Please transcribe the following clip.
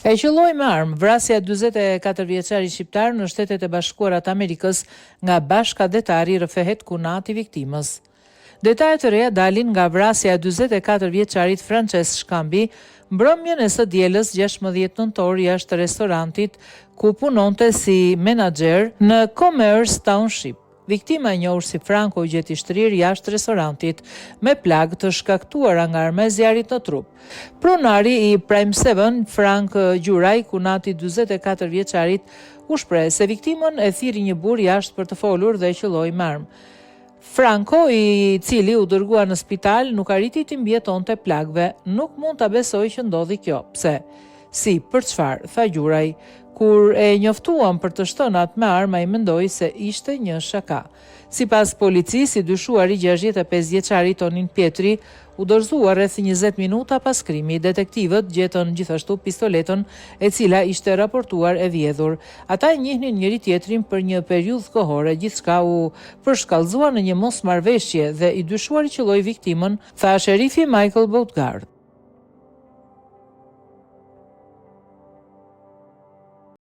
E qelloi me armë vrasja 44 vjeçari shqiptar në Shtetet e Bashkuara të Amerikës nga bashkëdhetari rrëfehet kunati viktimës. Detajet të reja dalin nga vrasja e 44 vjeçarit Frances Shkambi mbrëmjen e së dielës 16 nëntor jashtë restorantit ku punonte si menaxher në Commerce Township. Viktima e njohur si Franco u gjeti shtrirë jashtë restorantit me plagë të shkaktuara nga armë zjarrit në trup. Pronari i Prime 7, Frank Gjuraj, kunati 44 vjeçarit, u shpreh se viktimën e thirri një burr jashtë për të folur dhe qelloi me armë. Franco, i cili u dërgua në spital, nuk arriti të mbijetonte plagëve. Nuk mund ta besoj që ndodhi kjo. Pse? Si, për çfarë? Tha Gjuraj. Kur e njoftuan për të shtënat me armë, ai mendoi se ishte një shaka. Sipas policisë, i dyshuari 65 vjeçari Tonin Pietri u dorëzua rreth 20 minuta pas krimit. Detektivët gjetën gjithashtu pistoletën e cila ishte raportuar e vjedhur. Ata e njihnin njëri tjetrin për një periudhë kohore. Gjithçka u përshkallëzua në një mosmarrëveshje dhe i dyshuari qelloi viktimën, tha sherifi Michael Boatgard.